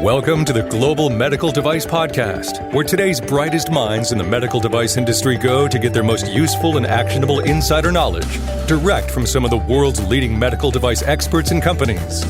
Welcome to the Global Medical Device Podcast, where today's brightest minds in the medical device industry go to get their most useful and actionable insider knowledge direct from some of the world's leading medical device experts and companies.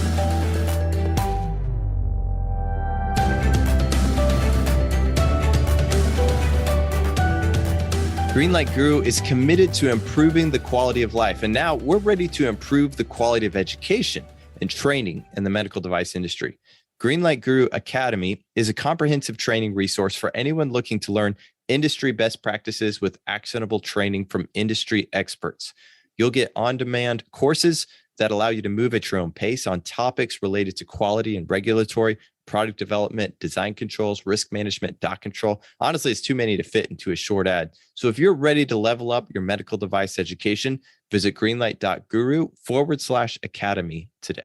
Greenlight Guru is committed to improving the quality of life, and now we're ready to improve the quality of education and training in the medical device industry. Greenlight Guru Academy is a comprehensive training resource for anyone looking to learn industry best practices with actionable training from industry experts. You'll get on-demand courses that allow you to move at your own pace on topics related to quality and regulatory, product development, design controls, risk management, doc control. Honestly, it's too many to fit into a short ad. So if you're ready to level up your medical device education, visit greenlight.guru/academy today.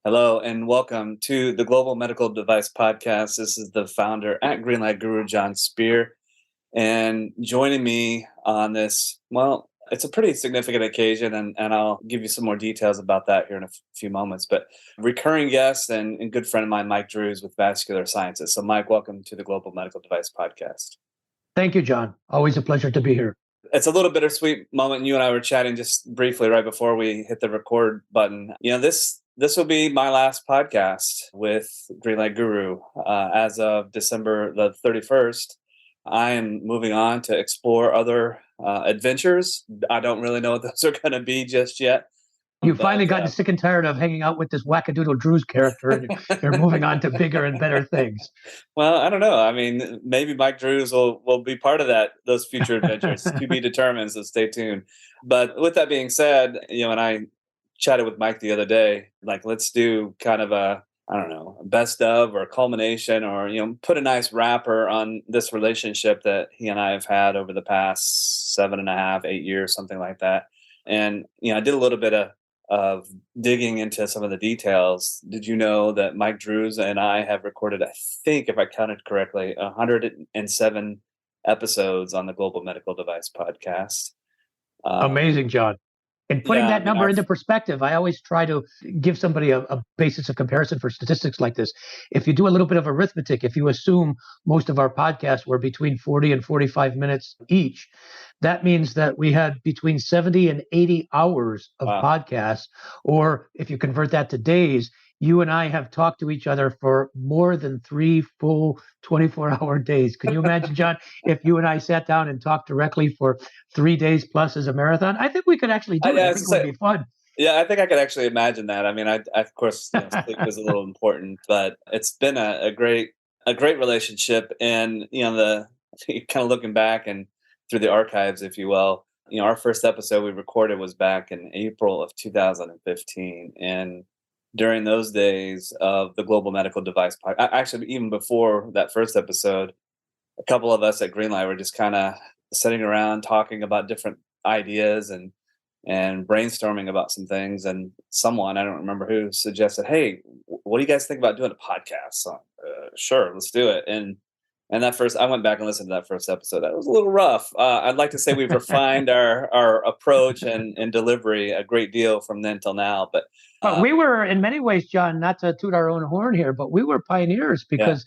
Hello, and welcome to the Global Medical Device Podcast. This is the founder at Greenlight Guru, Jon Speer. And joining me on this, well, it's a pretty significant occasion, and I'll give you some more details about that here in a few moments. But recurring guest and good friend of mine, Mike Drues with Vascular Sciences. So Mike, welcome to the Global Medical Device Podcast. Thank you, John. Always a pleasure to be here. It's a little bittersweet moment. You and I were chatting just briefly right before we hit the record button. You know, this will be my last podcast with Greenlight Guru. As of December the 31st, I am moving on to explore other adventures. I don't really know what those are going to be just yet. You've finally gotten sick and tired of hanging out with this wackadoodle Drues character, and you're moving on to bigger and better things. Well, I don't know. I mean, maybe Mike Drues will be part of those future adventures to be determined, so stay tuned. But with that being said, and I chatted with Mike the other day, like, let's do kind of a best of or a culmination, or, put a nice wrapper on this relationship that he and I have had over the past 7.5, 8 years, something like that. And, I did a little bit of digging into some of the details. Did you know that Mike Drues and I have recorded, I think, if I counted correctly, 107 episodes on the Global Medical Device Podcast? Amazing, John. And putting that number into perspective, I always try to give somebody a basis of comparison for statistics like this. If you do a little bit of arithmetic, if you assume most of our podcasts were between 40 and 45 minutes each, that means that we had between 70 and 80 hours of podcasts. Or if you convert that to days, you and I have talked to each other for more than 3 full 24-hour days. Can you imagine, John, if you and I sat down and talked directly for 3 days plus as a marathon? I think we could actually do it. I think it would be fun. Yeah, I think I could actually imagine that. I mean, I of course, sleep is a little important, but it's been a great relationship. And, kind of looking back and through the archives, if you will, our first episode we recorded was back in April of 2015. And during those days of the Global Medical Device Podcast, actually, even before that first episode, a couple of us at Greenlight were just kind of sitting around talking about different ideas and brainstorming about some things. And someone, I don't remember who, suggested, "Hey, what do you guys think about doing a podcast?" So, sure, let's do it. And I went back and listened to that first episode. That was a little rough. I'd like to say we've refined our approach and delivery a great deal from then till now. But we were, in many ways, John, not to toot our own horn here, but we were pioneers because,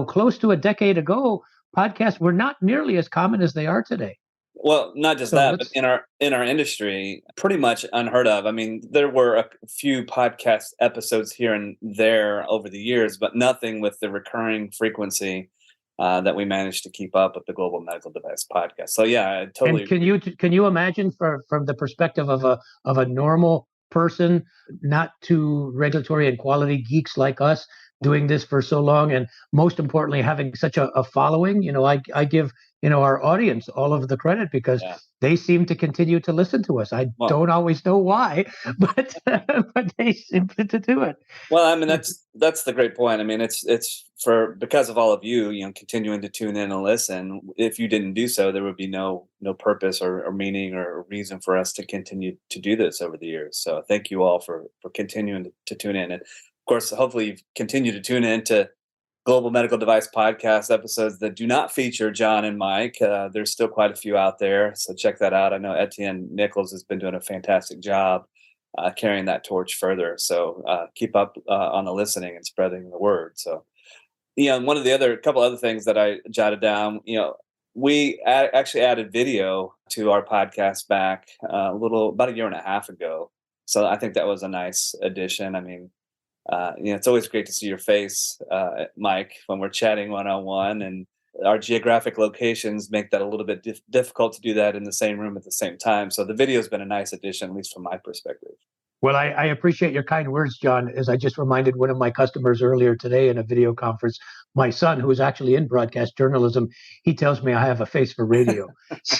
close to a decade ago, podcasts were not nearly as common as they are today. Well, not just but in our industry, pretty much unheard of. I mean, there were a few podcast episodes here and there over the years, but nothing with the recurring frequency that we managed to keep up with the Global Medical Device Podcast. So yeah, I totally. And can you imagine from the perspective of a normal person, not too regulatory and quality geeks like us, doing this for so long, and most importantly, having such a following? I give our audience all of the credit because they seem to continue to listen to us. I don't always know why, but they seem to do it. Well, I mean, that's the great point. I mean, it's because of all of you, continuing to tune in and listen. If you didn't do so, there would be no purpose or meaning or reason for us to continue to do this over the years. So thank you all for continuing to tune in. And of course, hopefully you continue to tune in to Global Medical Device Podcast episodes that do not feature Jon and Mike. There's still quite a few out there, so check that out. I know Etienne Nichols has been doing a fantastic job carrying that torch further. So keep up on the listening and spreading the word. So, one of the couple other things that I jotted down, we actually added video to our podcast back about a year and a half ago. So I think that was a nice addition. I mean, it's always great to see your face, Mike, when we're chatting one-on-one, and our geographic locations make that a little bit difficult to do that in the same room at the same time. So the video has been a nice addition, at least from my perspective. Well, I appreciate your kind words, Jon, as I just reminded one of my customers earlier today in a video conference, my son, who is actually in broadcast journalism, he tells me I have a face for radio.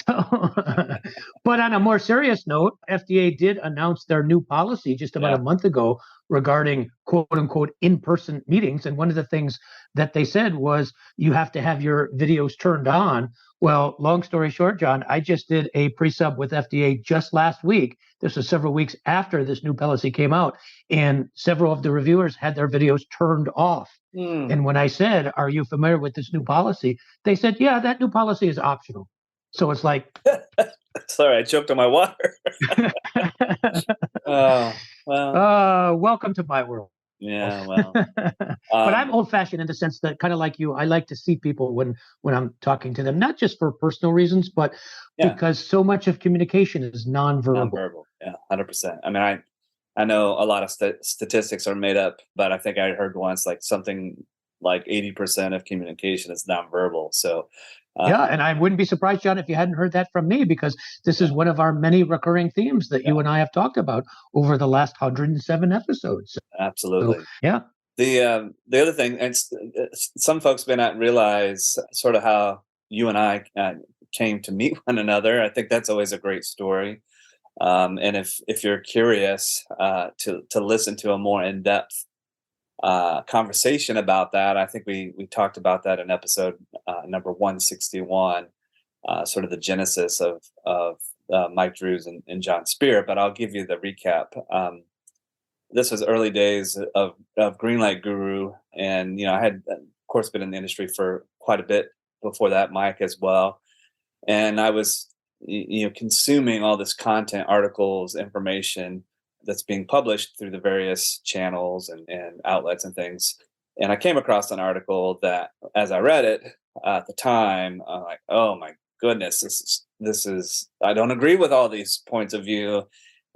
But on a more serious note, FDA did announce their new policy just about a month ago regarding quote unquote in-person meetings. And one of the things that they said was you have to have your videos turned on. Well, long story short, Jon, I just did a pre-sub with FDA just last week. This was several weeks after this new policy came out, and several of the reviewers had their videos turned off. And when I said, "Are you familiar with this new policy?" They said, "Yeah, that new policy is optional." So it's like, sorry, I choked on my water. Oh, well. Welcome to my world. Yeah, well. But I'm old-fashioned in the sense that, kind of like you, I like to see people when I'm talking to them, not just for personal reasons, but because so much of communication is nonverbal. Nonverbal, yeah, 100%. I mean, I know a lot of statistics are made up, but I think I heard once like something like 80% of communication is nonverbal. So and I wouldn't be surprised, Jon, if you hadn't heard that from me, because this is one of our many recurring themes that you and I have talked about over the last 107 episodes. Absolutely. So, yeah. The other thing, and some folks may not realize sort of how you and I came to meet one another. I think that's always a great story. And if you're curious to listen to a more in-depth conversation about that, I think we talked about that in episode number 161, sort of the genesis of Mike Drues and Jon Speer. But I'll give you the recap. This was early days of Greenlight Guru, and I had, of course, been in the industry for quite a bit before that, Mike, as well. And I was consuming all this content, articles, information that's being published through the various channels and outlets and things. And I came across an article that, as I read it at the time, I'm like, oh my goodness, this is I don't agree with all these points of view.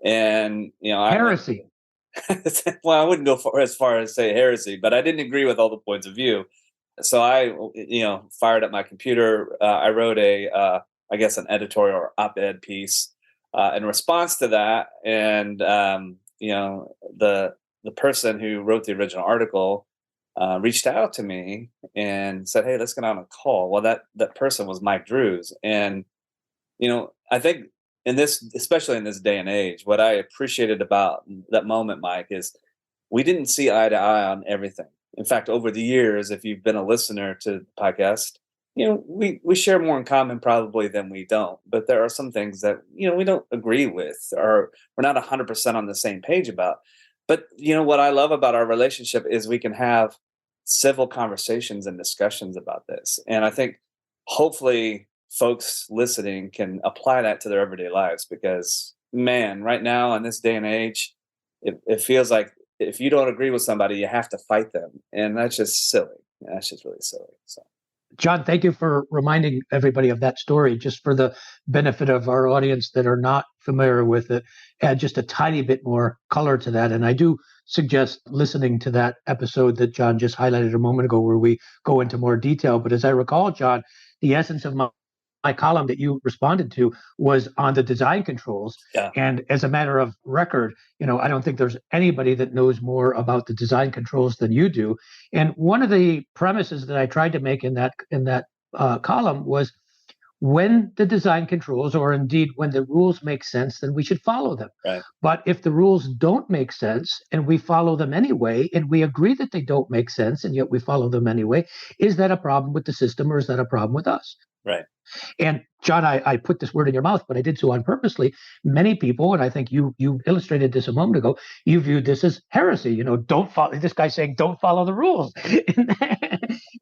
And heresy. Well, I wouldn't go as far as say heresy, but I didn't agree with all the points of view. So I, fired up my computer. I wrote I guess an editorial or op-ed piece in response to that. And, the person who wrote the original article reached out to me and said, "Hey, let's get on a call." Well, that person was Mike Drues. And, I think especially in this day and age, what I appreciated about that moment, Mike, is we didn't see eye to eye on everything. In fact, over the years, if you've been a listener to the podcast, we share more in common probably than we don't. But there are some things that, we don't agree with, or we're not 100% on the same page about. But, what I love about our relationship is we can have civil conversations and discussions about this. And I think hopefully folks listening can apply that to their everyday lives, because, man, right now in this day and age, it feels like if you don't agree with somebody, you have to fight them. And that's just silly. That's just really silly. So, Jon, thank you for reminding everybody of that story. Just for the benefit of our audience that are not familiar with it, add just a tiny bit more color to that. And I do suggest listening to that episode that Jon just highlighted a moment ago, where we go into more detail. But as I recall, Jon, the essence of my column that you responded to was on the design controls. Yeah. And as a matter of record, I don't think there's anybody that knows more about the design controls than you do. And one of the premises that I tried to make in that column was, when the design controls, or indeed when the rules make sense, then we should follow them. Right. But if the rules don't make sense and we follow them anyway, and we agree that they don't make sense and yet we follow them anyway, is that a problem with the system, or is that a problem with us? Right. And Jon, I put this word in your mouth, but I did so on purposely. Many people, and I think you illustrated this a moment ago, you viewed this as heresy. Don't follow. This guy saying, "Don't follow the rules,"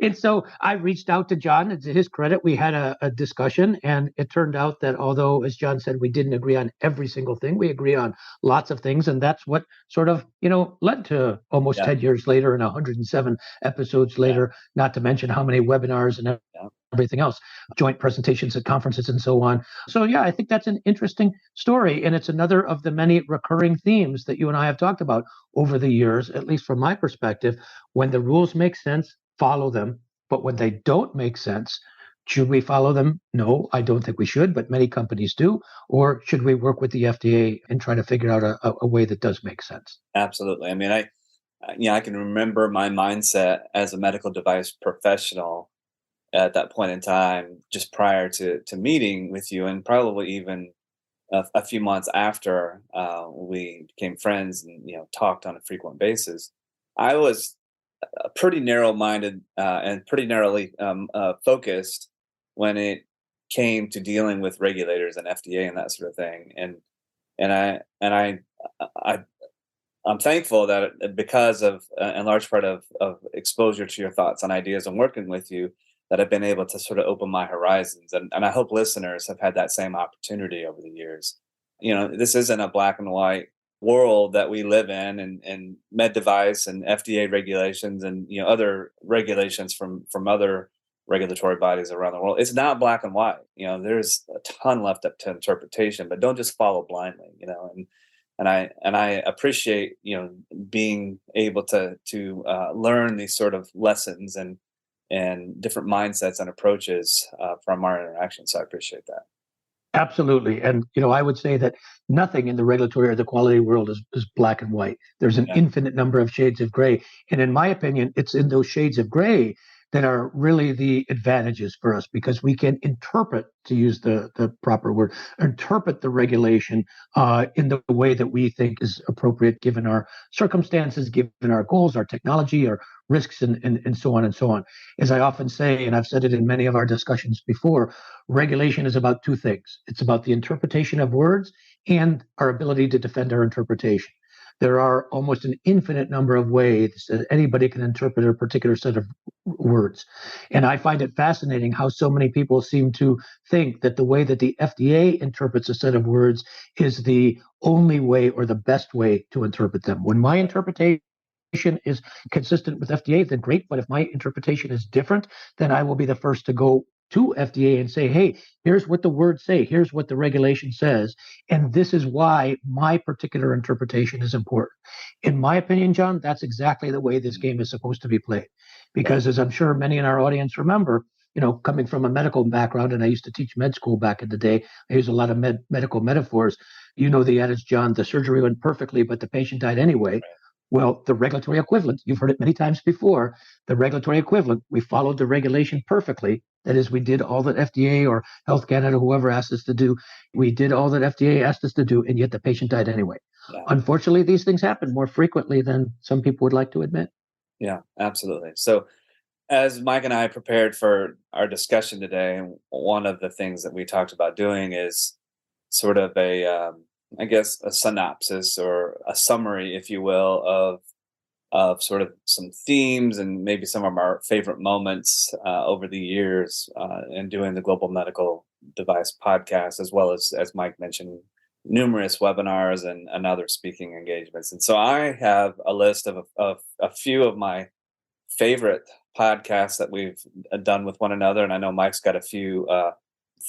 And so I reached out to Jon, and to his credit, we had a discussion, and it turned out that although, as Jon said, we didn't agree on every single thing, we agree on lots of things, and that's what sort of, led to almost 10 years later and 107 episodes later, not to mention how many webinars and everything else, joint presentations at conferences and so on. So yeah, I think that's an interesting story. And it's another of the many recurring themes that you and I have talked about over the years, at least from my perspective. When the rules make sense, follow them. But when they don't make sense, should we follow them? No, I don't think we should, but many companies do. Or should we work with the FDA and try to figure out a way that does make sense? Absolutely. I mean, I can remember my mindset as a medical device professional at that point in time, just prior to meeting with you, and probably even a few months after we became friends and talked on a frequent basis. I was pretty narrow-minded and pretty narrowly focused when it came to dealing with regulators and FDA and that sort of thing. I'm thankful that because of in large part of exposure to your thoughts and ideas and working with you, that I've been able to sort of open my horizons. And I hope listeners have had that same opportunity over the years. This isn't a black and white world that we live in, and med device and FDA regulations and other regulations from other regulatory bodies around the world. It's not black and white. There's a ton left up to interpretation, but don't just follow blindly. And I appreciate being able to learn these sort of lessons and different mindsets and approaches from our interaction. So I appreciate that. Absolutely. And, I would say that nothing in the regulatory or the quality world is black and white. There's an infinite number of shades of gray. And in my opinion, it's in those shades of gray that are really the advantages for us, because we can interpret, to use the proper word, interpret the regulation in the way that we think is appropriate given our circumstances, given our goals, our technology, our risks, and so on and so on. As I often say, and I've said it in many of our discussions before, regulation is about two things. It's about the interpretation of words and our ability to defend our interpretation. There are almost an infinite number of ways that anybody can interpret a particular set of words. And I find it fascinating how so many people seem to think that the way that the FDA interprets a set of words is the only way or the best way to interpret them. When my interpretation is consistent with FDA, then great. But if my interpretation is different, then I will be the first to go to FDA and say, hey, here's what the words say, here's what the regulation says, and this is why my particular interpretation is important. In my opinion, Jon, that's exactly the way this game is supposed to be played. Because as I'm sure many in our audience remember, coming from a medical background, and I used to teach med school back in the day, I use a lot of medical metaphors. The adage, Jon, the surgery went perfectly, but the patient died anyway. Well, the regulatory equivalent, you've heard it many times before, the regulatory equivalent, we followed the regulation perfectly. That is, we did all that FDA or Health Canada, whoever asked us to do. We did all that FDA asked us to do, and yet the patient died anyway. Yeah. Unfortunately, these things happen more frequently than some people would like to admit. Yeah, absolutely. So as Mike and I prepared for our discussion today, one of the things that we talked about doing is sort of a synopsis or a summary, if you will, of sort of some themes and maybe some of our favorite moments over the years in doing the Global Medical Device podcast, as well as Mike mentioned, numerous webinars and other speaking engagements. And so I have a list of a few of my favorite podcasts that we've done with one another. And I know Mike's got a few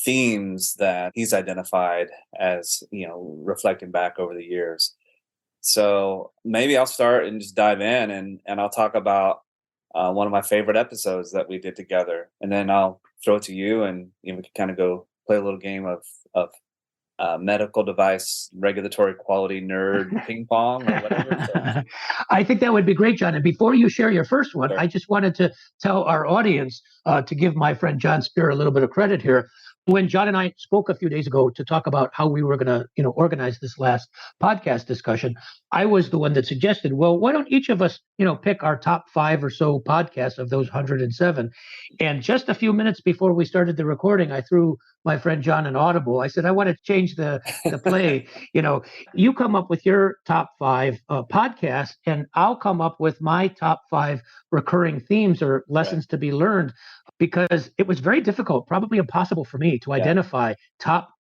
themes that he's identified as, reflecting back over the years. So maybe I'll start and just dive in and I'll talk about one of my favorite episodes that we did together. And then I'll throw it to you and we can kind of go play a little game of medical device regulatory quality nerd ping pong or whatever. So. I think that would be great, Jon. And before you share your first one, sure. I just wanted to tell our audience to give my friend Jon Speer a little bit of credit here. When Jon and I spoke a few days ago to talk about how we were going to, organize this last podcast discussion, I was the one that suggested, well, why don't each of us, pick our top 5 or so podcasts of those 107? And just a few minutes before we started the recording, I threw my friend Jon in Audible. I said, I want to change the play. You come up with your top 5 podcasts, and I'll come up with my top 5 recurring themes or lessons to be learned, because it was very difficult, probably impossible for me to identify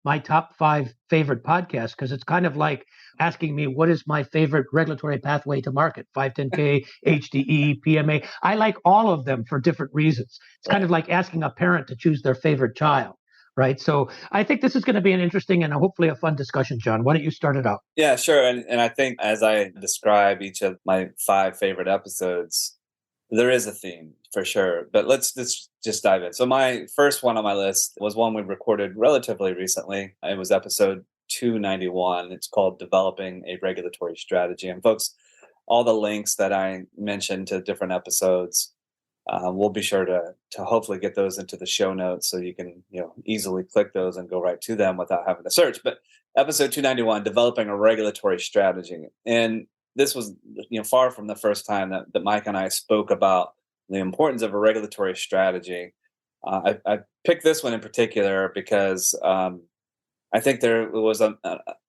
my top 5 favorite podcasts, because it's kind of like asking me what is my favorite regulatory pathway to market, 510K, HDE, PMA. I like all of them for different reasons. It's kind of like asking a parent to choose their favorite child, right? So I think this is going to be an interesting and hopefully a fun discussion, Jon. Why don't you start it out? Yeah, sure. And I think as I describe each of my 5 favorite episodes, there is a theme for sure, but let's just dive in. So my first one on my list was one we recorded relatively recently. It was episode 291. It's called Developing a Regulatory Strategy. And folks, all the links that I mentioned to different episodes, we'll be sure to hopefully get those into the show notes so you can easily click those and go right to them without having to search. But episode 291, Developing a Regulatory Strategy. And this was far from the first time that Mike and I spoke about the importance of a regulatory strategy. I picked this one in particular because I think there was an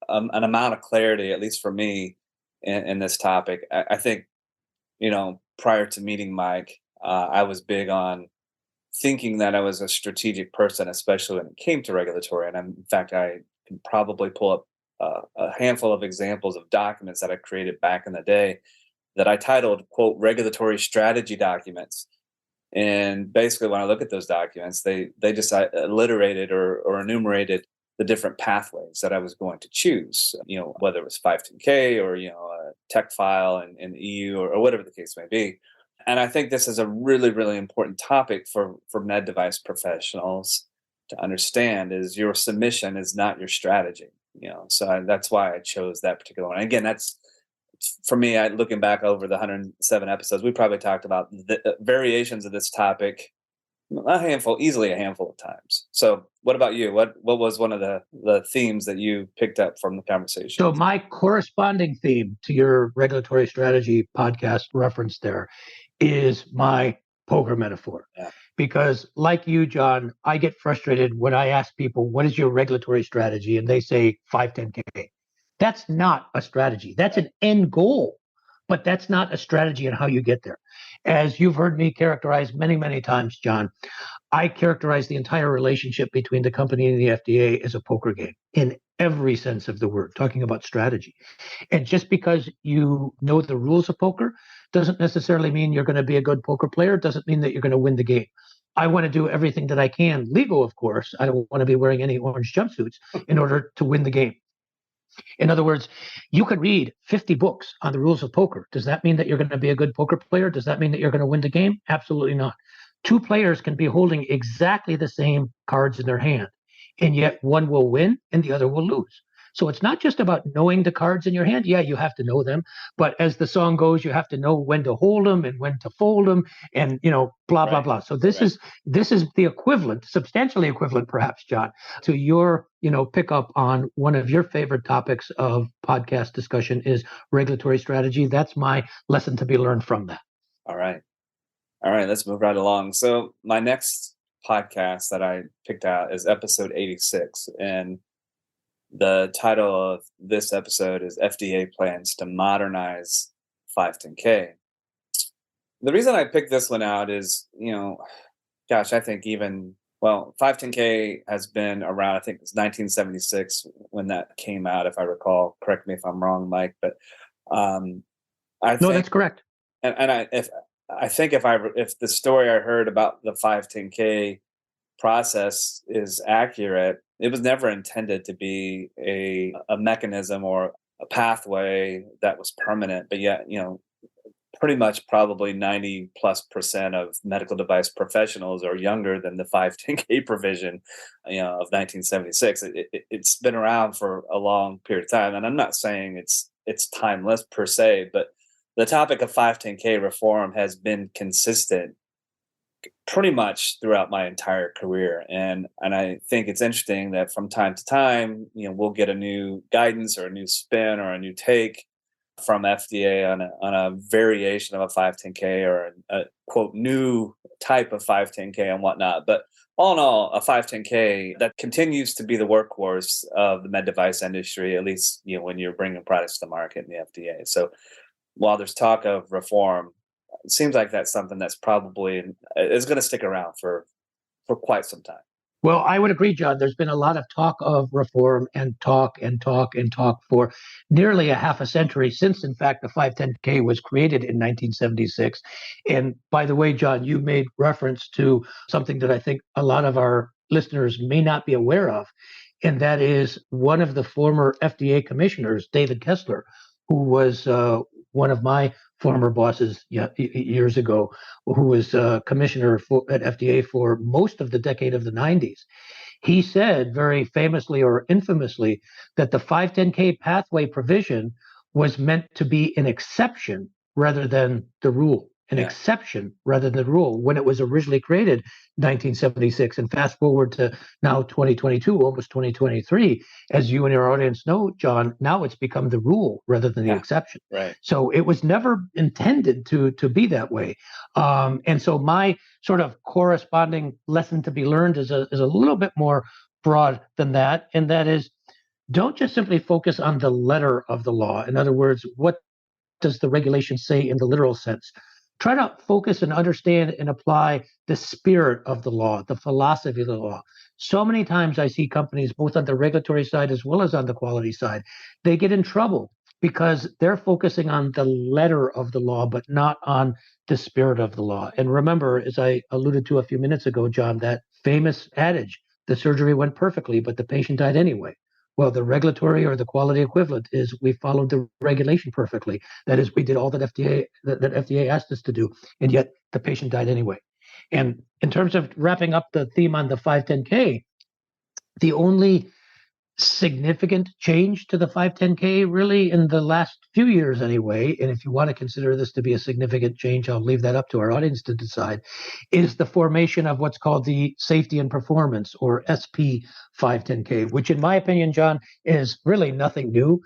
amount of clarity, at least for me, in this topic. I think, prior to meeting Mike, I was big on thinking that I was a strategic person, especially when it came to regulatory. And in fact, I can probably pull up a handful of examples of documents that I created back in the day that I titled, quote, regulatory strategy documents. And basically, when I look at those documents, they just alliterated or enumerated the different pathways that I was going to choose, whether it was 510K or, a tech file in the EU or whatever the case may be. And I think this is a really, really important topic for med device professionals to understand, is your submission is not your strategy. So that's why I chose that particular one. And again, that's, for me, looking back over the 107 episodes, we probably talked about the variations of this topic easily a handful of times. So what about you? What was one of the themes that you picked up from the conversation? So my corresponding theme to your regulatory strategy podcast reference there is my poker metaphor. Yeah. Because like you, Jon, I get frustrated when I ask people, what is your regulatory strategy? And they say 510K. That's not a strategy. That's an end goal, but that's not a strategy in how you get there. As you've heard me characterize many, many times, Jon, I characterize the entire relationship between the company and the FDA as a poker game in every sense of the word, talking about strategy. And just because you know the rules of poker doesn't necessarily mean you're going to be a good poker player, doesn't mean that you're going to win the game. I want to do everything that I can, legal, of course. I don't want to be wearing any orange jumpsuits in order to win the game. In other words, you could read 50 books on the rules of poker. Does that mean that you're going to be a good poker player? Does that mean that you're going to win the game? Absolutely not. 2 players can be holding exactly the same cards in their hand, and yet one will win and the other will lose. So it's not just about knowing the cards in your hand. Yeah, you have to know them. But as the song goes, you have to know when to hold them and when to fold them and, blah, blah, blah. So this is the equivalent, substantially equivalent, perhaps, Jon, to your, pickup on one of your favorite topics of podcast discussion is regulatory strategy. That's my lesson to be learned from that. All right. Let's move right along. So my next podcast that I picked out is episode 86. And the title of this episode is FDA Plans to Modernize 510K. The reason I picked this one out is, I think 510K has been around, I think it's 1976 when that came out, if I recall. Correct me if I'm wrong, Mike, but No, that's correct. And I think if the story I heard about the 510K process is accurate, it was never intended to be a mechanism or a pathway that was permanent, but yet, pretty much probably 90+% of medical device professionals are younger than the 510K provision, of 1976. It's been around for a long period of time. And I'm not saying it's timeless per se, but the topic of 510K reform has been consistent pretty much throughout my entire career. And I think it's interesting that from time to time, we'll get a new guidance or a new spin or a new take from FDA on a variation of a 510K or a quote new type of 510K and whatnot. But all in all, a 510K that continues to be the workhorse of the med device industry, at least when you're bringing products to the market in the FDA. So while there's talk of reform, it seems like that's something that's probably is going to stick around for quite some time. Well, I would agree, John. There's been a lot of talk of reform and talk for nearly a half a century since, in fact, the 510K was created in 1976. And by the way, John, you made reference to something that I think a lot of our listeners may not be aware of, and that is one of the former FDA commissioners, David Kessler, who was one of my former bosses years ago, who was commissioner at FDA for most of the decade of the 90s. He said very famously or infamously that the 510K pathway provision was meant to be an exception rather than the rule. Exception rather than the rule when it was originally created in 1976. And fast forward to now 2022, almost 2023, as you and your audience know, John, now it's become the rule rather than the exception. Right. So it was never intended to be that way. And so my sort of corresponding lesson to be learned is a little bit more broad than that. And that is, don't just simply focus on the letter of the law. In other words, what does the regulation say in the literal sense? Try to focus and understand and apply the spirit of the law, the philosophy of the law. So many times I see companies, both on the regulatory side as well as on the quality side, they get in trouble because they're focusing on the letter of the law, but not on the spirit of the law. And remember, as I alluded to a few minutes ago, John, that famous adage, the surgery went perfectly, but the patient died anyway. Well, the regulatory or the quality equivalent is we followed the regulation perfectly. That is, we did all that FDA asked us to do, and yet the patient died anyway. And in terms of wrapping up the theme on the 510K, the only significant change to the 510K really in the last few years anyway, and if you want to consider this to be a significant change, I'll leave that up to our audience to decide, is the formation of what's called the Safety and Performance, or SP 510K, which in my opinion, John, is really nothing new.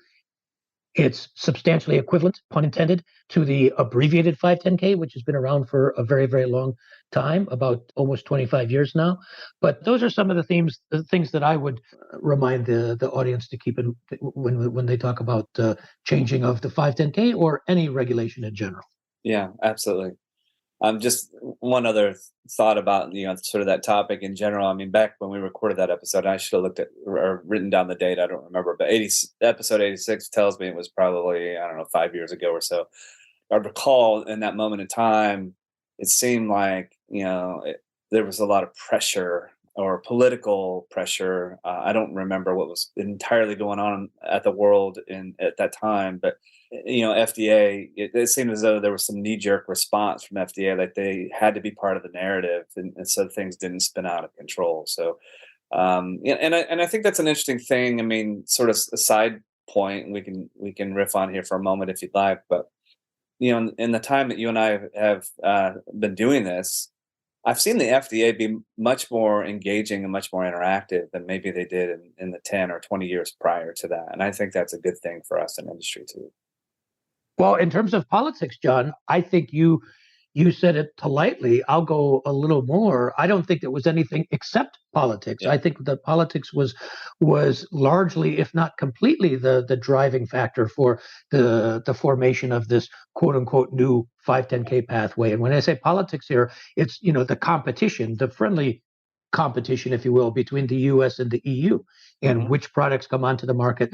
It's substantially equivalent, pun intended, to the abbreviated 510K, which has been around for a very, very long time, about almost 25 years now. But those are some of the things that I would remind the audience to keep in when they talk about changing of the 510K or any regulation in general. Yeah, absolutely. Just one other thought about, sort of that topic in general. I mean, back when we recorded that episode, I should have looked at or written down the date. I don't remember, but episode 86 tells me it was probably, 5 years ago or so. I recall in that moment in time, it seemed like, there was a lot of pressure or political pressure. I don't remember what was entirely going on at the world at that time, but FDA, it seemed as though there was some knee-jerk response from FDA, like they had to be part of the narrative, and so things didn't spin out of control. So, and I think that's an interesting thing. I mean, sort of a side point we can riff on here for a moment if you'd like, but in the time that you and I have been doing this, I've seen the FDA be much more engaging and much more interactive than maybe they did in the 10 or 20 years prior to that, and I think that's a good thing for us in industry too. Well, in terms of politics, John, I think you said it politely. I'll go a little more. I don't think there was anything except politics. Yeah. I think that politics was largely, if not completely, the driving factor for the formation of this quote unquote new 510K pathway. And when I say politics here, it's the competition, the friendly competition, if you will, between the U.S. and the EU, and which products come onto the market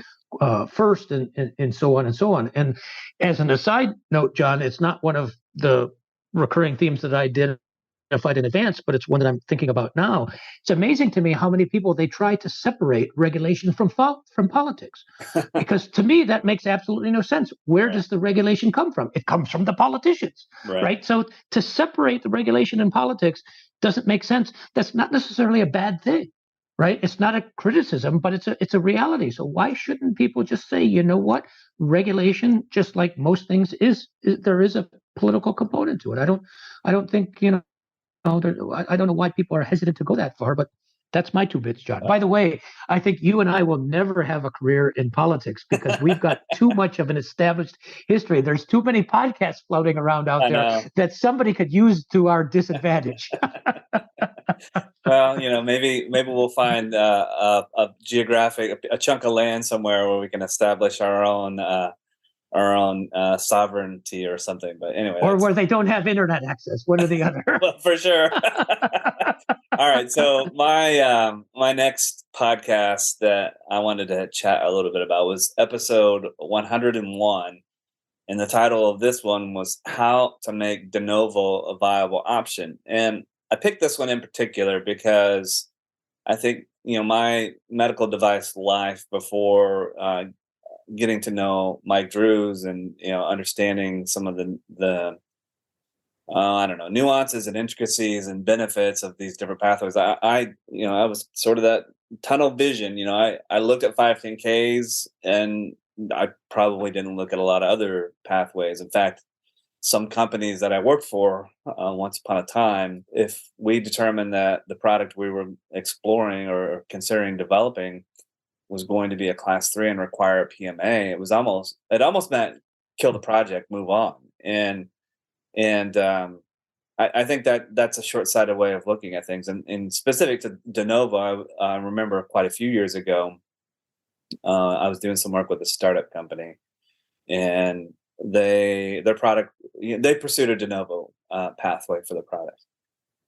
first, and so on and so on. And as an aside note, John, it's not one of the recurring themes that I identified in advance, but it's one that I'm thinking about now. It's amazing to me how many people they try to separate regulation from politics, because to me that makes absolutely no sense. Where does the regulation come from? It comes from the politicians, right? So to separate the regulation and politics doesn't make sense. That's not necessarily a bad thing, right? It's not a criticism, but it's a reality. So why shouldn't people just say, you know what, regulation, just like most things, there is a political component to it. I don't think I don't know why people are hesitant to go that far, but That's my 2 bits, John. By the way, I think you and I will never have a career in politics because we've got too much of an established history. There's too many podcasts floating around out there that somebody could use to our disadvantage. Well, maybe we'll find a chunk of land somewhere where we can establish our own sovereignty or something. But anyway, or where they don't have internet access, one or the other. Well, for sure. All right. So my next podcast that I wanted to chat a little bit about was episode 101. And the title of this one was How to Make De Novo a Viable Option. And I picked this one in particular because I think, my medical device life before getting to know Mike Drues and, understanding some of the nuances and intricacies and benefits of these different pathways. I was sort of that tunnel vision. I looked at 510Ks and I probably didn't look at a lot of other pathways. In fact, some companies that I worked for once upon a time, if we determined that the product we were exploring or considering developing was going to be a class 3 and require a PMA, it almost meant kill the project, move on. And I think that's a short-sighted way of looking at things. And specific to De Novo, I remember quite a few years ago, I was doing some work with a startup company, and their product, they pursued a De Novo pathway for the product.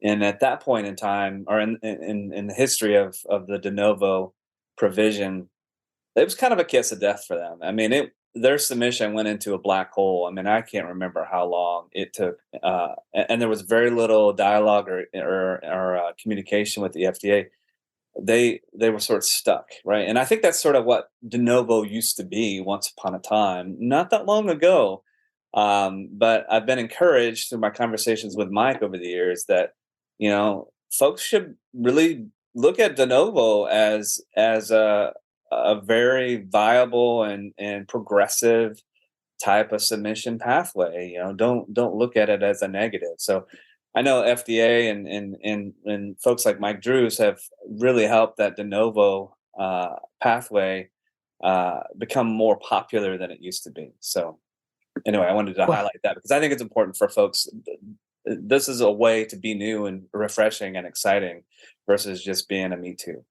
And at that point in time, or in the history of the De Novo provision, it was kind of a kiss of death for them. I mean, their submission went into a black hole. I mean, I can't remember how long it took, and there was very little dialogue or communication with the FDA. They were sort of stuck, right? And I think that's sort of what De Novo used to be once upon a time, not that long ago. But I've been encouraged through my conversations with Mike over the years that, folks should really look at De Novo as a very viable and progressive type of submission pathway. Don't look at it as a negative. So I know FDA and folks like Mike Drues have really helped that De Novo pathway become more popular than it used to be. So anyway, I wanted to highlight that because I think it's important for folks. This is a way to be new and refreshing and exciting versus just being a me too.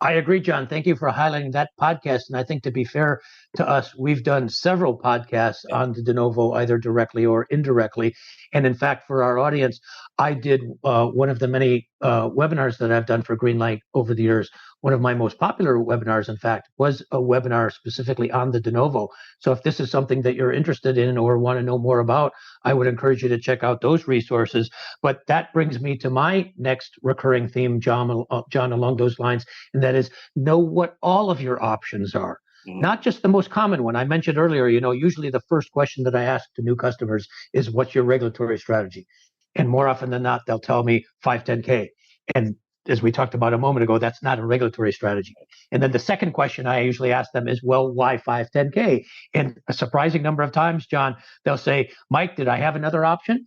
I agree, John. Thank you for highlighting that podcast. And I think, to be fair to us, we've done several podcasts on the De Novo, either directly or indirectly. And in fact, for our audience, I did one of the many webinars that I've done for Greenlight over the years. One of my most popular webinars, in fact, was a webinar specifically on the De Novo. So if this is something that you're interested in or want to know more about, I would encourage you to check out those resources. But that brings me to my next recurring theme, John, along those lines, and that is know what all of your options are. Not just the most common one. I mentioned earlier, usually the first question that I ask to new customers is, what's your regulatory strategy? And more often than not, they'll tell me 510K. And as we talked about a moment ago, that's not a regulatory strategy. And then the second question I usually ask them is, well, why 510K? And a surprising number of times, John, they'll say, Mike, did I have another option?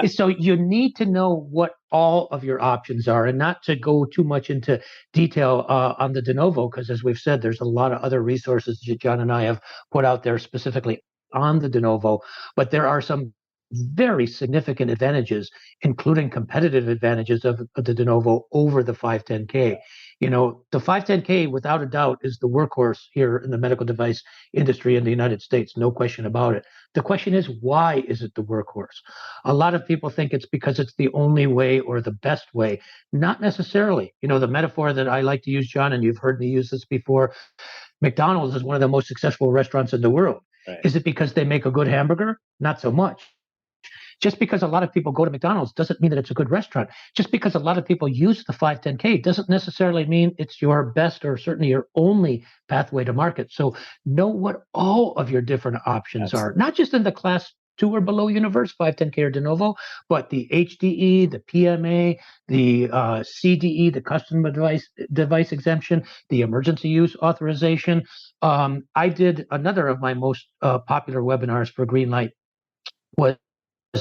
So you need to know what all of your options are, and not to go too much into detail on the De Novo, because as we've said, there's a lot of other resources that John and I have put out there specifically on the De Novo, but there are some very significant advantages, including competitive advantages of the De Novo over the 510K. The 510K, without a doubt, is the workhorse here in the medical device industry in the United States. No question about it. The question is, why is it the workhorse? A lot of people think it's because it's the only way or the best way. Not necessarily. The metaphor that I like to use, John, and you've heard me use this before, McDonald's is one of the most successful restaurants in the world. Right. Is it because they make a good hamburger? Not so much. Just because a lot of people go to McDonald's doesn't mean that it's a good restaurant. Just because a lot of people use the 510K doesn't necessarily mean it's your best or certainly your only pathway to market. So know what all of your different options are, not just in the class 2 or below universe, 510K or De Novo, but the HDE, the PMA, the CDE, the custom device exemption, the emergency use authorization. I did another of my most popular webinars for Greenlight was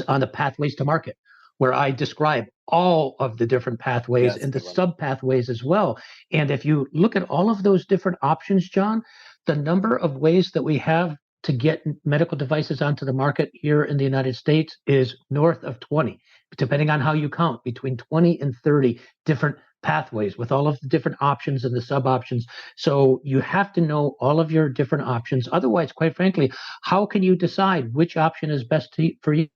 on the pathways to market. where I describe all of the different pathways and the sub pathways as well. And if you look at all of those different options, Jon, the number of ways that we have to get medical devices onto the market here in the United States is north of 20, depending on how you count, between 20 and 30 different pathways with all of the different options and the sub options. So you have to know all of your different options. Otherwise, quite frankly, how can you decide which option is best for you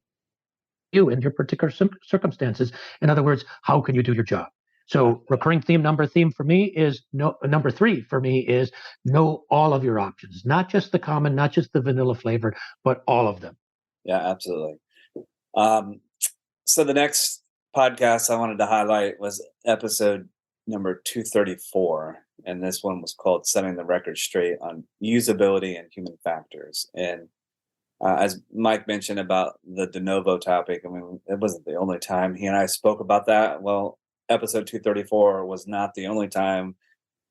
in your particular circumstances? In other words, how can you do your job? So recurring theme number for me is number 3 for me is know all of your options, not just the common, not just the vanilla flavored, but all of them. Yeah, absolutely. So the next podcast I wanted to highlight was episode number 234. And this one was called Setting the Record Straight on Usability and Human Factors. And as Mike mentioned about the de novo topic, I mean, it wasn't the only time he and I spoke about that. Well, episode 234 was not the only time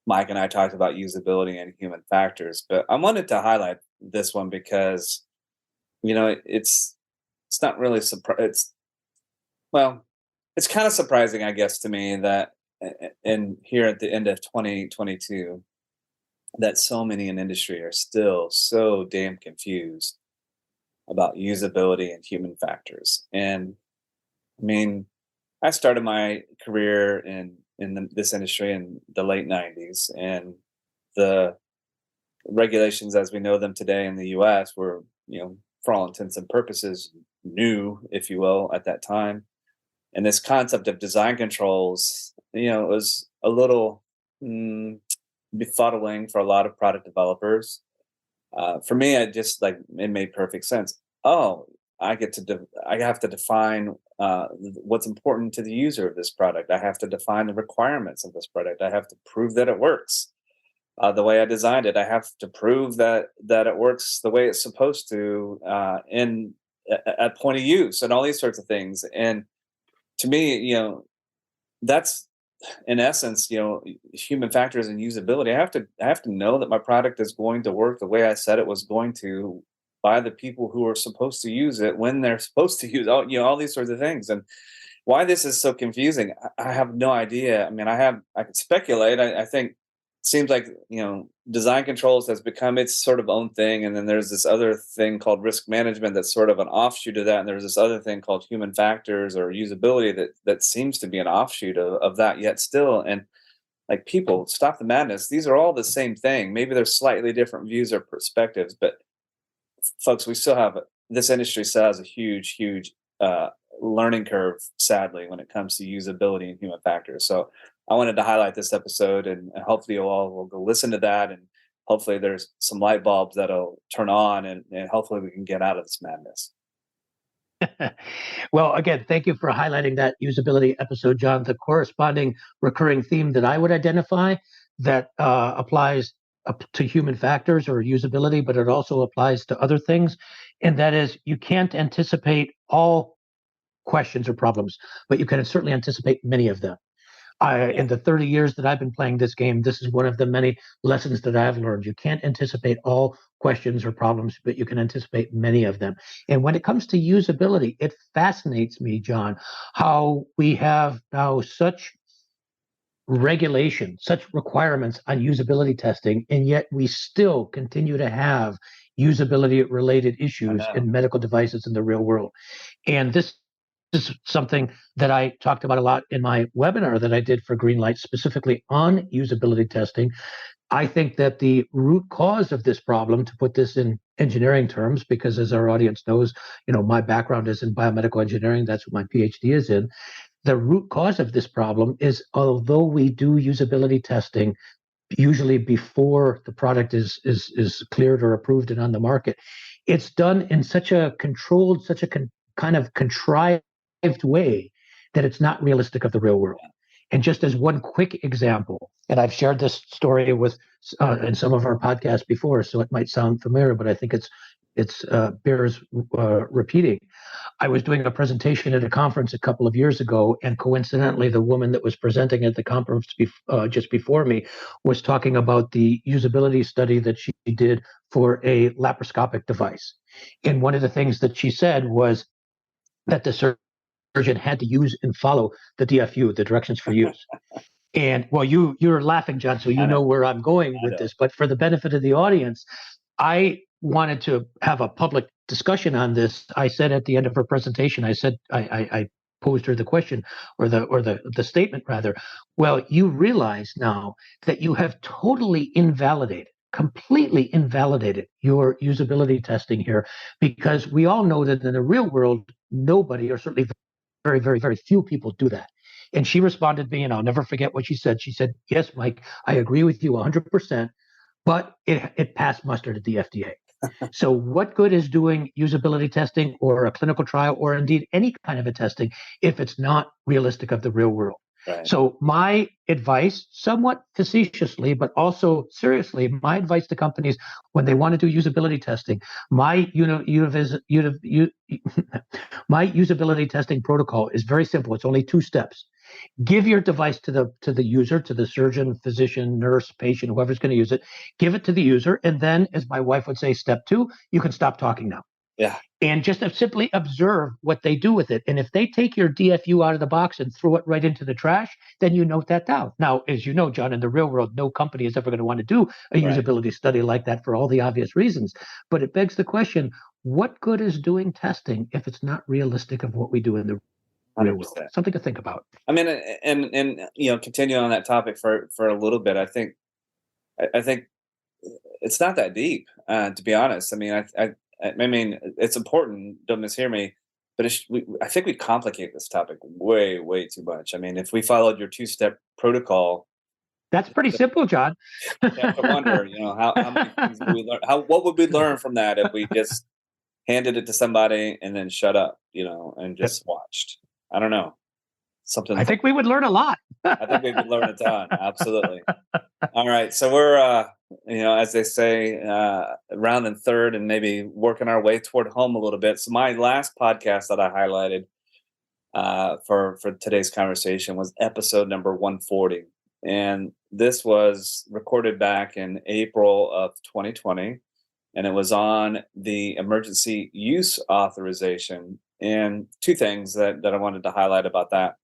Mike and I talked about usability and human factors. But I wanted to highlight this one because, it's not really it's kind of surprising, I guess, to me that here at the end of 2022, that so many in industry are still so damn confused about usability and human factors. And I mean, I started my career in this industry in the late 90s, and the regulations as we know them today in the US were, for all intents and purposes, new, if you will, at that time. And this concept of design controls, it was a little befuddling for a lot of product developers. For me, it made perfect sense. Oh, I have to define what's important to the user of this product. I have to define the requirements of this product. I have to prove that it works the way I designed it. I have to prove that it works the way it's supposed to at point of use, and all these sorts of things. And to me, that's in essence, human factors and usability. I have to know that my product is going to work the way I said it was going to, by the people who are supposed to use it when they're supposed to use it, all these sorts of things. And why this is so confusing, I have no idea. I mean, I could speculate. I think it seems like, design controls has become its sort of own thing. And then there's this other thing called risk management that's sort of an offshoot of that. And there's this other thing called human factors or usability that seems to be an offshoot of that yet still. And like, people, stop the madness. These are all the same thing. Maybe there's slightly different views or perspectives, but folks, this industry still has a huge learning curve, sadly, when it comes to usability and human factors. So I wanted to highlight this episode, and hopefully you all will go listen to that, and hopefully there's some light bulbs that'll turn on, and hopefully we can get out of this madness. Well, again, thank you for highlighting that usability episode, Jon. The corresponding recurring theme that I would identify that applies to human factors or usability, but it also applies to other things. And that is, you can't anticipate all questions or problems, but you can certainly anticipate many of them. In the 30 years that I've been playing this game, this is one of the many lessons that I've learned. You can't anticipate all questions or problems, but you can anticipate many of them. And when it comes to usability, it fascinates me, Jon, how we have now such regulation, such requirements on usability testing, and yet we still continue to have usability related issues in medical devices in the real world. And this is something that I talked about a lot in my webinar that I did for Greenlight, specifically on usability testing. I think that the root cause of this problem, to put this in engineering terms, because as our audience knows, my background is in biomedical engineering. That's what my PhD is in. The root cause of this problem is, although we do usability testing usually before the product is cleared or approved and on the market, it's done in such a controlled, kind of contrived way that it's not realistic of the real world. And just as one quick example, and I've shared this story with in some of our podcasts before, so it might sound familiar, but I think it's bears repeating. I was doing a presentation at a conference a couple of years ago, and coincidentally, the woman that was presenting at the conference just before me was talking about the usability study that she did for a laparoscopic device. And one of the things that she said was that the surgeon had to use and follow the DFU, the directions for use. And well, you're laughing, Jon, so you know where I'm going with this. But for the benefit of the audience, I wanted to have a public discussion on this. I said at the end of her presentation, I posed her the question or the statement rather. Well, you realize now that you have totally completely invalidated your usability testing here, because we all know that in the real world, nobody, or certainly very, very, very few people do that. And she responded to me, and I'll never forget what she said. She said, "Yes, Mike, I agree with you 100%, but it passed muster at the FDA." So what good is doing usability testing or a clinical trial or indeed any kind of a testing if it's not realistic of the real world? Right. So my advice, somewhat facetiously, but also seriously, my advice to companies when they want to do usability testing, my usability testing protocol is very simple. It's only 2 steps. Give your device to the user, to the surgeon, physician, nurse, patient, whoever's going to use it. Give it to the user, and then, as my wife would say, step 2, you can stop talking now. Yeah. And just simply observe what they do with it. And if they take your DFU out of the box and throw it right into the trash, then you note that down. Now, as you know, Jon, in the real world, no company is ever going to want to do a usability study like that for all the obvious reasons. But it begs the question, what good is doing testing if it's not realistic of what we do in the 100%. Something to think about. I mean, and continuing on that topic for a little bit, I think it's not that deep, to be honest. I mean, I mean, it's important. Don't mishear me, but I think we complicate this topic way, way too much. I mean, if we followed your 2-step protocol, that's pretty simple, Jon. You have to wonder, how many things would we learn? What would we learn from that if we just handed it to somebody and then shut up, and just watched? I don't know. I think we would learn a lot. I think we would learn a ton. Absolutely. All right. So we're, as they say, rounding third and maybe working our way toward home a little bit. So my last podcast that I highlighted for today's conversation was episode number 140. And this was recorded back in April of 2020. And it was on the emergency use authorization. And 2 things that I wanted to highlight about that.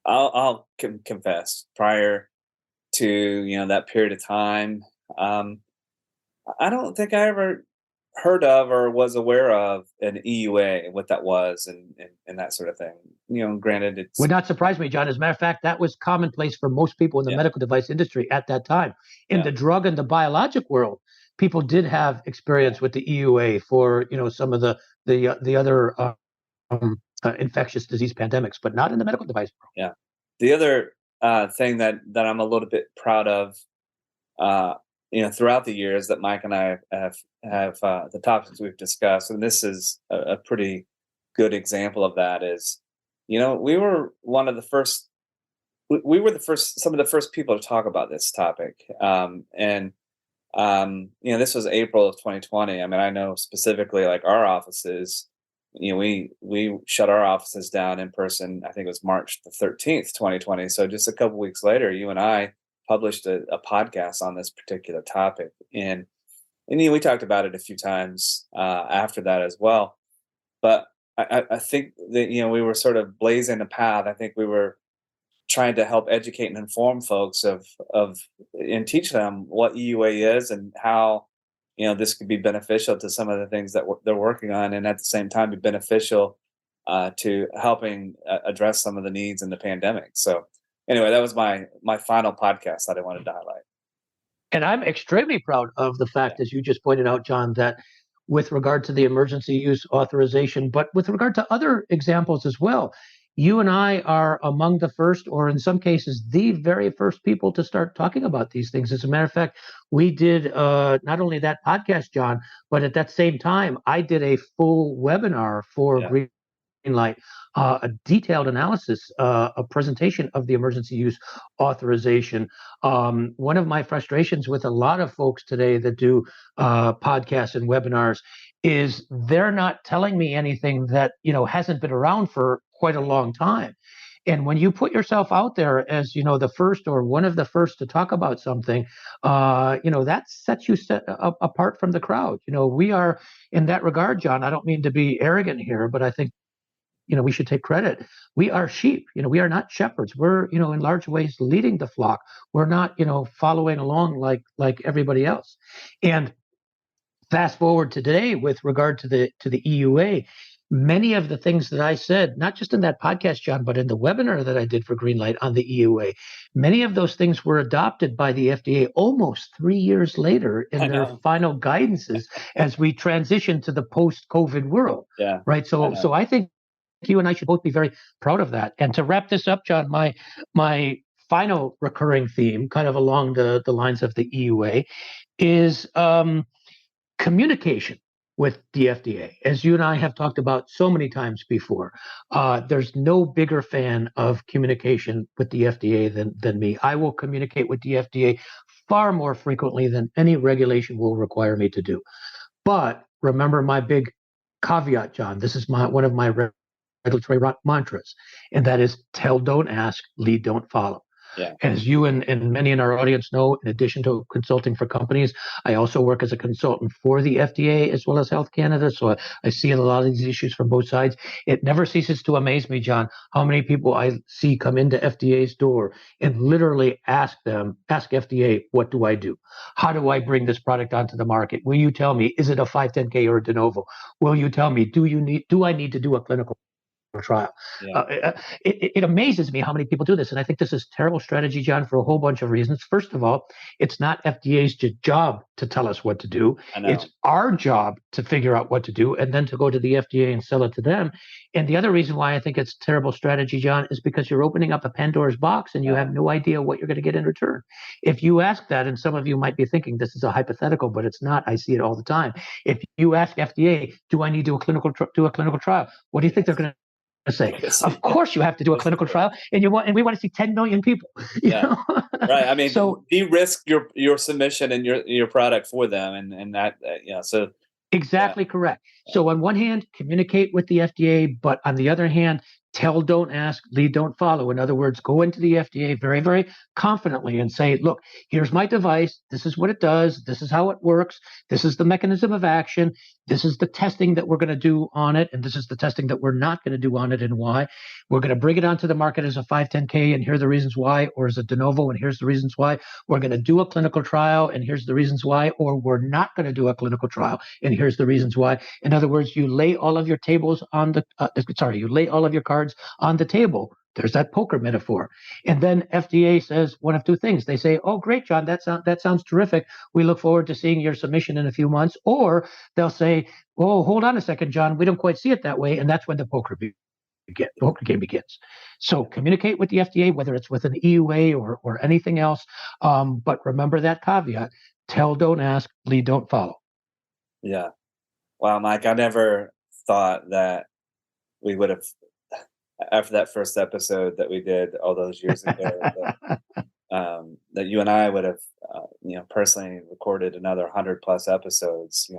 I'll confess, prior to that period of time, I don't think I ever heard of or was aware of an EUA, what that was, and that sort of thing. Granted, it's would not surprise me, Jon. As a matter of fact, that was commonplace for most people in the medical device industry at that time. In the drug and the biologic world, people did have experience with the EUA for some of the other infectious disease pandemics, but not in the medical device world. Yeah. The other thing that I'm a little bit proud of, throughout the years that Mike and I have the topics we've discussed, and this is a pretty good example of that, is, we were one of the first. We were some of the first people to talk about this topic, and this was April of 2020. I mean, I know specifically, like our offices. We shut our offices down in person. I think it was March the 13th, 2020. So just a couple weeks later, you and I published a podcast on this particular topic, and we talked about it a few times after that as well. But I think that we were sort of blazing a path. I think we were trying to help educate and inform folks of and teach them what EUA is and how this could be beneficial to some of the things that they're working on, and at the same time be beneficial to helping address some of the needs in the pandemic. So anyway, that was my final podcast that I wanted to highlight. And I'm extremely proud of the fact, as you just pointed out, Jon, that with regard to the emergency use authorization, but with regard to other examples as well, you and I are among the first, or in some cases, the very first people to start talking about these things. As a matter of fact, we did not only that podcast, Jon, but at that same time, I did a full webinar for Greenlight, a detailed analysis, a presentation of the emergency use authorization. One of my frustrations with a lot of folks today that do podcasts and webinars is they're not telling me anything that hasn't been around for quite a long time. And when you put yourself out there as the first or one of the first to talk about something, that sets you apart from the crowd. We are, in that regard, Jon, I don't mean to be arrogant here, but I think we should take credit. We are sheep. We are not shepherds. We're, in large ways leading the flock. We're not, following along like everybody else. And fast forward to today with regard to the EUA, many of the things that I said, not just in that podcast, Jon, but in the webinar that I did for Greenlight on the EUA, many of those things were adopted by the FDA almost 3 years later in their final guidances as we transition to the post-COVID world. Yeah. Right. So I think you and I should both be very proud of that. And to wrap this up, Jon, my final recurring theme, kind of along the lines of the EUA, is communication with the FDA. As you and I have talked about so many times before, there's no bigger fan of communication with the FDA than me. I will communicate with the FDA far more frequently than any regulation will require me to do. But remember my big caveat, Jon. This is one of my regulatory mantras, and that is tell, don't ask, lead, don't follow. Yeah. As you and many in our audience know, in addition to consulting for companies, I also work as a consultant for the FDA as well as Health Canada. So I see a lot of these issues from both sides. It never ceases to amaze me, Jon, how many people I see come into FDA's door and literally ask FDA, what do I do? How do I bring this product onto the market? Will you tell me, is it a 510K or a de novo? Will you tell me, do I need to do a clinical trial? Yeah. It amazes me how many people do this, and I think this is terrible strategy, Jon, for a whole bunch of reasons. First of all, it's not FDA's job to tell us what to do. It's our job to figure out what to do and then to go to the FDA and sell it to them. And the other reason why I think it's terrible strategy, Jon, is because you're opening up a Pandora's box and you have no idea what you're going to get in return. If you ask that, and some of you might be thinking this is a hypothetical, but it's not. I see it all the time. If you ask FDA, do I need to do a clinical trial? What do you think they're going to say? Of course you have to do a clinical trial, and we want to see 10 million people. You know? Right. I mean, so de-risk your submission and your product for them, and that so exactly correct. So on one hand, communicate with the FDA, but on the other hand, tell, don't ask, lead, don't follow. In other words, go into the FDA very, very confidently and say, look, here's my device. This is what it does. This is how it works. This is the mechanism of action. This is the testing that we're going to do on it. And this is the testing that we're not going to do on it and why. We're going to bring it onto the market as a 510K, and here are the reasons why, or as a de novo, and here's the reasons why. We're going to do a clinical trial, and here's the reasons why, or we're not going to do a clinical trial, and here's the reasons why. In other words, you lay all of your you lay all of your cards on the table. There's that poker metaphor. And then FDA says one of two things. They say, oh, great, Jon, that sounds terrific. We look forward to seeing your submission in a few months. Or they'll say, oh, hold on a second, Jon, we don't quite see it that way. And that's when the poker game begins. So communicate with the FDA, whether it's with an EUA or anything else. But remember that caveat: tell, don't ask, lead, don't follow. Yeah. Wow, Mike, I never thought that we would have, after that first episode that we did all those years ago, that you and I would have, personally recorded another 100+ episodes.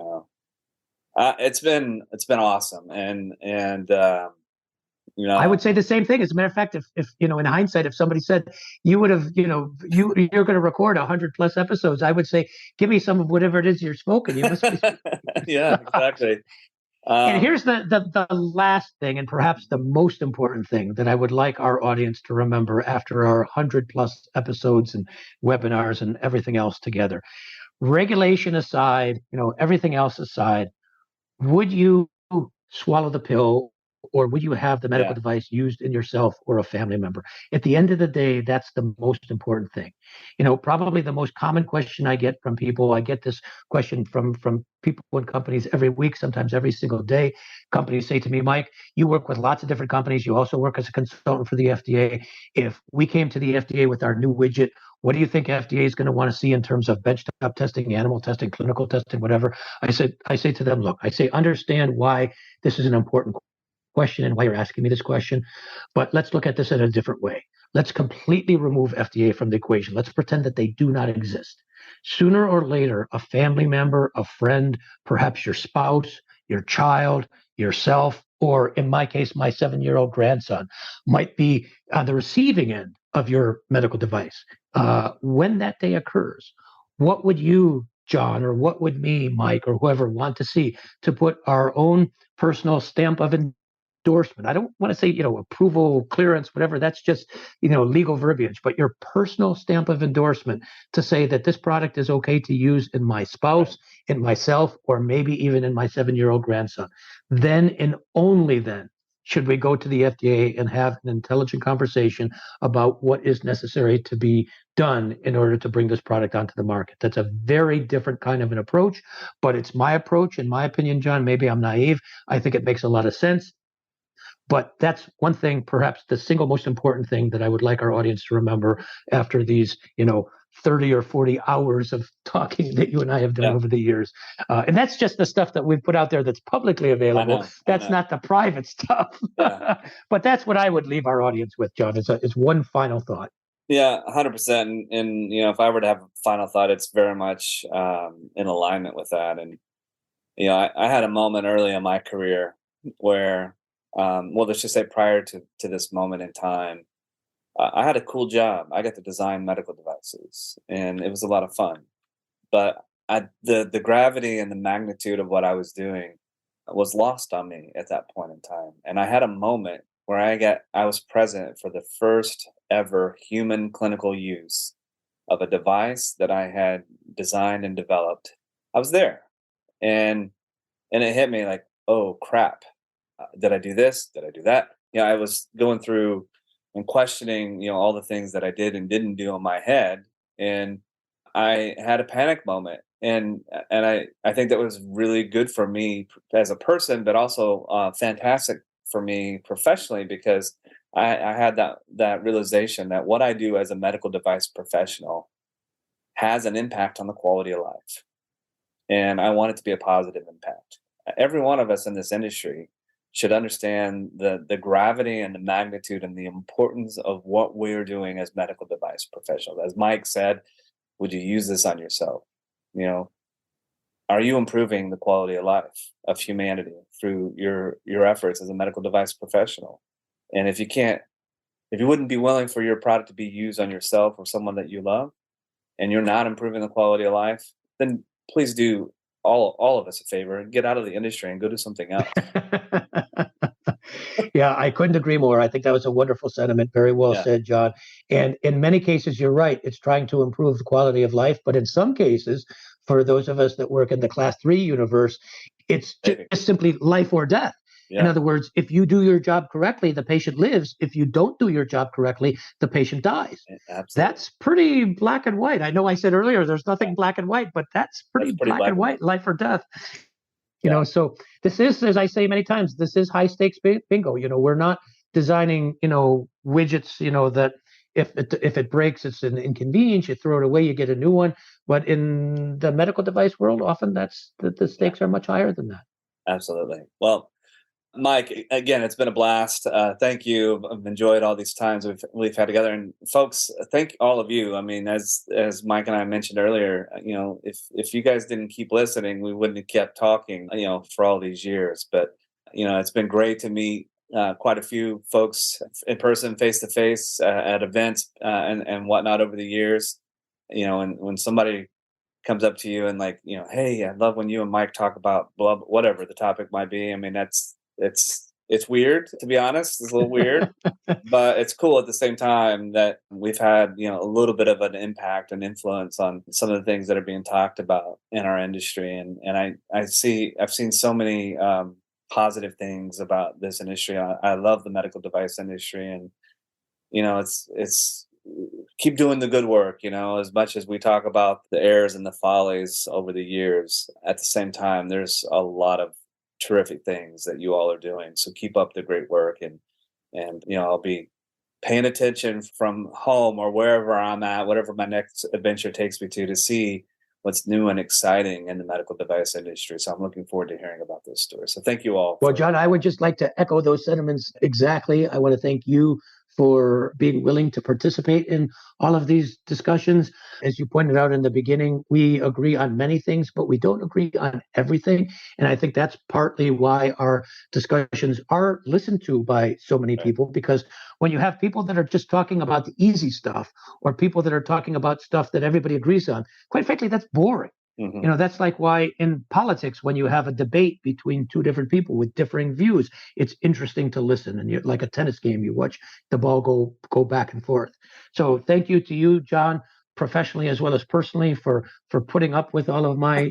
It's been awesome, and I would say the same thing. As a matter of fact, if in hindsight, if somebody said you would have, you're going to record 100+ episodes, I would say, give me some of whatever it is you're smoking. You must be. Yeah, exactly. And here's the last thing, and perhaps the most important thing that I would like our audience to remember after our 100+ episodes and webinars and everything else together. Regulation aside, everything else aside, would you swallow the pill, or would you have the medical device used in yourself or a family member? At the end of the day, that's the most important thing. Probably the most common question I get from people, I get this question from people and companies every week, sometimes every single day. Companies say to me, Mike, you work with lots of different companies. You also work as a consultant for the FDA. If we came to the FDA with our new widget, what do you think FDA is going to want to see in terms of benchtop testing, animal testing, clinical testing, whatever? I say to them, look, understand why this is an important question and why you're asking me this question, but let's look at this in a different way. Let's completely remove FDA from the equation. Let's pretend that they do not exist. Sooner or later, a family member, a friend, perhaps your spouse, your child, yourself, or in my case, my 7-year-old grandson might be on the receiving end of your medical device. When that day occurs, what would you, Jon, or what would me, Mike, or whoever want to see to put our own personal stamp of endorsement. I don't want to say, approval, clearance, whatever. That's just, legal verbiage, but your personal stamp of endorsement to say that this product is okay to use in my spouse, in myself, or maybe even in my 7-year-old grandson. Then and only then should we go to the FDA and have an intelligent conversation about what is necessary to be done in order to bring this product onto the market. That's a very different kind of an approach, but it's my approach. In my opinion, Jon, maybe I'm naive. I think it makes a lot of sense. But that's one thing, perhaps the single most important thing that I would like our audience to remember after these, 30 or 40 hours of talking that you and I have done over the years. And that's just the stuff that we've put out there that's publicly available. That's not the private stuff. Yeah. But that's what I would leave our audience with, Jon, is one final thought. Yeah, 100%. And, if I were to have a final thought, it's very much in alignment with that. And, I had a moment early in my career where, let's just say prior to this moment in time, I had a cool job. I got to design medical devices, and it was a lot of fun. But the gravity and the magnitude of what I was doing was lost on me at that point in time. And I had a moment where I was present for the first ever human clinical use of a device that I had designed and developed. I was there, and it hit me like, oh crap. Did I do this? Did I do that? I was going through and questioning, all the things that I did and didn't do in my head. And I had a panic moment. And I think that was really good for me as a person, but also fantastic for me professionally, because I had that realization that what I do as a medical device professional has an impact on the quality of life. And I want it to be a positive impact. Every one of us in this industry should understand the gravity and the magnitude and the importance of what we're doing as medical device professionals. As Mike said, would you use this on yourself? Are you improving the quality of life of humanity through your efforts as a medical device professional? And if you wouldn't be willing for your product to be used on yourself or someone that you love, and you're not improving the quality of life, then please do all of us a favor and get out of the industry and go do something else. Yeah, I couldn't agree more. I think that was a wonderful sentiment. Very well said, Jon. And in many cases, you're right. It's trying to improve the quality of life. But in some cases, for those of us that work in the Class 3 universe, it's just simply life or death. Yeah. In other words, if you do your job correctly, the patient lives. If you don't do your job correctly, the patient dies. Absolutely. That's pretty black and white. I know I said earlier there's nothing black and white, but that's pretty black and white, life or death. So this is, as I say many times, this is high stakes bingo. We're not designing, widgets, that if it breaks, it's an inconvenience. You throw it away, you get a new one. But in the medical device world, often the stakes are much higher than that. Absolutely. Well, Mike, again, it's been a blast. Thank you. I've enjoyed all these times we've had together. And folks, thank all of you. I mean, as Mike and I mentioned earlier, if you guys didn't keep listening, we wouldn't have kept talking, for all these years. But, it's been great to meet quite a few folks in person, face to face, at events and whatnot over the years. And when somebody comes up to you and like, hey, I love when you and Mike talk about blah, whatever the topic might be. I mean, it's weird, to be honest. It's a little weird, but it's cool at the same time that we've had, a little bit of an impact and influence on some of the things that are being talked about in our industry. And I've seen so many positive things about this industry. I love the medical device industry, and, it's keep doing the good work, as much as we talk about the errors and the follies over the years. At the same time, there's a lot of terrific things that you all are doing. So keep up the great work, and I'll be paying attention from home or wherever I'm at, whatever my next adventure takes me to see what's new and exciting in the medical device industry. So I'm looking forward to hearing about those stories. So thank you all. Well, Jon, I would just like to echo those sentiments exactly. I want to thank you for being willing to participate in all of these discussions. As you pointed out in the beginning, we agree on many things, but we don't agree on everything. And I think that's partly why our discussions are listened to by so many people, because when you have people that are just talking about the easy stuff, or people that are talking about stuff that everybody agrees on, quite frankly, that's boring. That's like why in politics, when you have a debate between two different people with differing views, it's interesting to listen. And you're like a tennis game, you watch the ball go back and forth. So thank you to you, Jon, professionally as well as personally, for putting up with all of my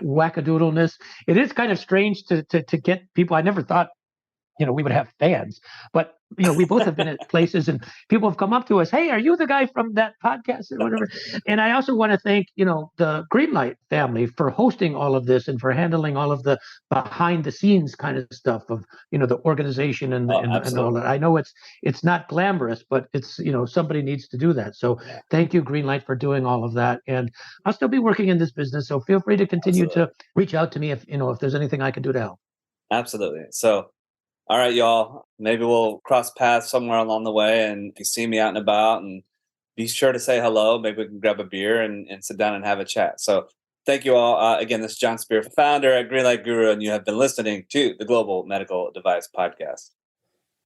wackadoodleness. It is kind of strange to get people. I never thought we would have fans, but we both have been at places and people have come up to us, hey, are you the guy from that podcast or whatever? And I also want to thank the Greenlight family for hosting all of this and for handling all of the behind the scenes kind of stuff of the organization and all that. I know it's not glamorous, but it's somebody needs to do that. So thank you, Greenlight, for doing all of that. And I'll still be working in this business, so feel free to continue to reach out to me if there's anything I can do to help. Absolutely. So all right, y'all, maybe we'll cross paths somewhere along the way. And if you see me out and about, and be sure to say hello. Maybe we can grab a beer and sit down and have a chat. So thank you all. Again, this is Jon Speer, founder at Greenlight Guru, and you have been listening to the Global Medical Device Podcast.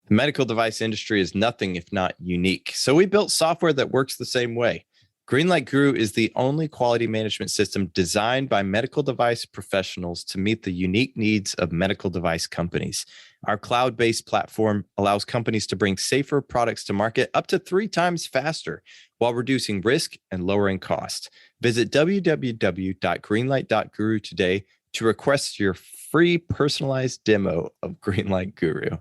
The medical device industry is nothing if not unique. So we built software that works the same way. Greenlight Guru is the only quality management system designed by medical device professionals to meet the unique needs of medical device companies. Our cloud-based platform allows companies to bring safer products to market up to 3 times faster while reducing risk and lowering cost. Visit www.greenlight.guru today to request your free personalized demo of Greenlight Guru.